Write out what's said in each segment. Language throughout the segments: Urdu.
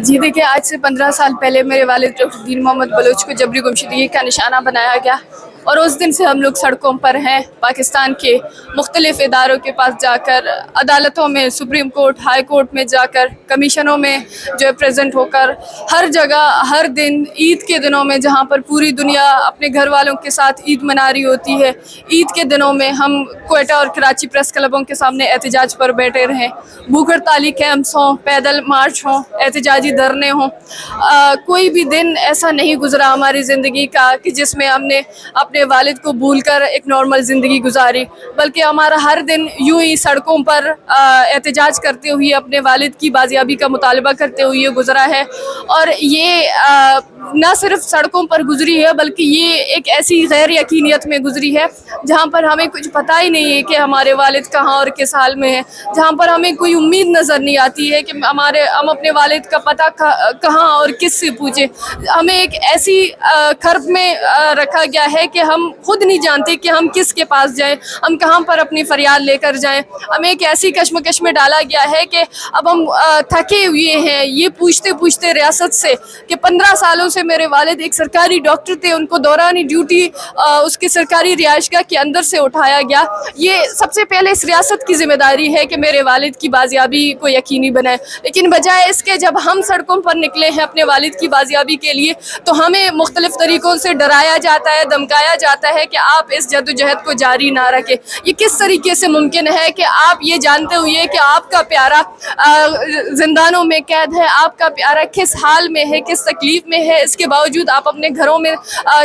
جی دیکھیں، آج سے 15 سال پہلے میرے والد ڈاکٹر دین محمد بلوچ کو جبری گمشدگی کا نشانہ بنایا گیا، اور اس دن سے ہم لوگ سڑکوں پر ہیں، پاکستان کے مختلف اداروں کے پاس جا کر، عدالتوں میں، سپریم کورٹ، ہائی کورٹ میں جا کر، کمیشنوں میں جو ہے پریزنٹ ہو کر، ہر جگہ ہر دن عید کے دنوں میں جہاں پر پوری دنیا اپنے گھر والوں کے ساتھ عید منا رہی ہوتی ہے، عید کے دنوں میں ہم کوئٹہ اور کراچی پریس کلبوں کے سامنے احتجاج پر بیٹھے رہیں، بھوک ہڑتالی کیمپس ہوں، پیدل مارچ ہوں، احتجاجی دھرنے ہوں۔ کوئی بھی دن ایسا نہیں گزرا ہماری زندگی کا کہ جس میں ہم نے اپنے والد کو بھول کر ایک نارمل زندگی گزاری، بلکہ ہمارا ہر دن یوں ہی سڑکوں پر احتجاج کرتے ہوئے اپنے والد کی بازیابی کا مطالبہ کرتے ہوئے گزرا ہے۔ اور یہ نہ صرف سڑکوں پر گزری ہے، بلکہ یہ ایک ایسی غیر یقینیت میں گزری ہے جہاں پر ہمیں کچھ پتہ ہی نہیں ہے کہ ہمارے والد کہاں اور کس حال میں ہیں، جہاں پر ہمیں کوئی امید نظر نہیں آتی ہے کہ ہم اپنے والد کا پتہ کہاں اور کس سے پوچھیں۔ ہمیں ایک ایسی کرب میں رکھا گیا ہے کہ ہم خود نہیں جانتے کہ ہم کس کے پاس جائیں، ہم کہاں پر اپنی فریاد لے کر جائیں۔ ہمیں ایک ایسی کشمکش میں ڈالا گیا ہے کہ اب ہم تھکے ہوئے ہیں یہ پوچھتے ریاست سے کہ 15 سالوں سے میرے والد ایک سرکاری ڈاکٹر تھے، ان کو دوران ڈیوٹی اس کے سرکاری رہائشگاہ کے اندر سے اٹھایا گیا۔ یہ سب سے پہلے اس ریاست کی ذمہ داری ہے کہ میرے والد کی بازیابی کو یقینی بنائے، لیکن بجائے اس کے جب ہم سڑکوں پر نکلے ہیں اپنے والد کی بازیابی کے لیے تو ہمیں مختلف طریقوں سے ڈرایا جاتا ہے، دھمکایا جاتا ہے کہ آپ اس جدوجہد کو جاری نہ رکھیں۔ یہ کس طریقے سے ممکن ہے کہ آپ یہ جانتے ہوئے کہ آپ کا پیارا زندانوں میں قید ہے، آپ کا پیارا کس حال میں ہے، کس تکلیف میں ہے، اس کے باوجود آپ اپنے گھروں میں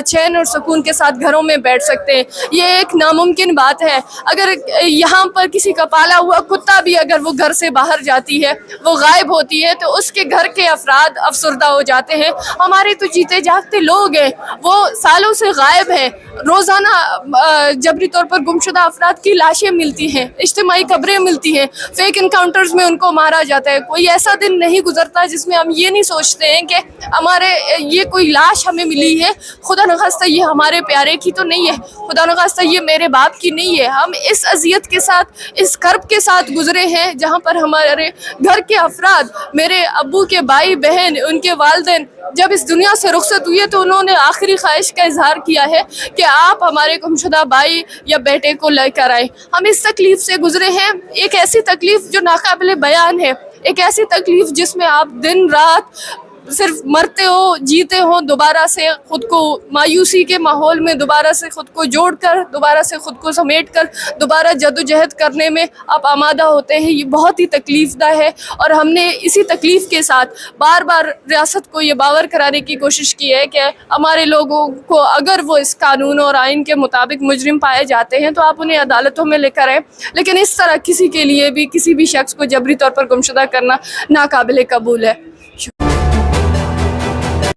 چین اور سکون کے ساتھ گھروں میں بیٹھ سکتے ہیں؟ یہ ایک ناممکن بات ہے۔ اگر یہاں پر کسی کا پالا ہوا کتا بھی اگر وہ گھر سے باہر جاتی ہے، وہ غائب ہوتی ہے، تو اس کے گھر کے افراد افسردہ ہو جاتے ہیں۔ ہمارے تو جیتے جاگتے لوگ ہیں، وہ سالوں سے غائب ہیں، روزانہ جبری طور پر گمشدہ افراد کی لاشیں ملتی ہیں، اجتماعی قبریں ملتی ہیں، فیک انکاؤنٹرز میں ان کو مارا جاتا ہے۔ کوئی ایسا دن نہیں گزرتا جس میں ہم یہ نہیں سوچتے ہیں کہ ہمارے یہ کوئی لاش ہمیں ملی ہے، خدا نخواستہ یہ ہمارے پیارے کی تو نہیں ہے، خدا نخواستہ یہ میرے باپ کی نہیں ہے۔ ہم اس اذیت کے ساتھ، اس کرب کے ساتھ گزرے ہیں جہاں پر ہمارے گھر کے افراد، میرے ابو کے بھائی بہن، ان کے والدین جب اس دنیا سے رخصت ہوئے تو انہوں نے آخری خواہش کا اظہار کیا ہے کہ آپ ہمارے گمشدہ بھائی یا بیٹے کو لے کر آئیں۔ ہم اس تکلیف سے گزرے ہیں، ایک ایسی تکلیف جو ناقابل بیان ہے، ایک ایسی تکلیف جس میں آپ دن رات صرف مرتے ہو، جیتے ہو، دوبارہ سے خود کو مایوسی کے ماحول میں دوبارہ سے خود کو جوڑ کر، دوبارہ سے خود کو سمیٹ کر دوبارہ جدوجہد کرنے میں آپ آمادہ ہوتے ہیں۔ یہ بہت ہی تکلیف دہ ہے، اور ہم نے اسی تکلیف کے ساتھ بار بار ریاست کو یہ باور کرانے کی کوشش کی ہے کہ ہمارے لوگوں کو اگر وہ اس قانون اور آئین کے مطابق مجرم پائے جاتے ہیں تو آپ انہیں عدالتوں میں لے کر آئیں، لیکن اس طرح کسی کے لیے بھی، کسی بھی شخص کو جبری طور پر گمشدہ کرنا ناقابل قبول ہے۔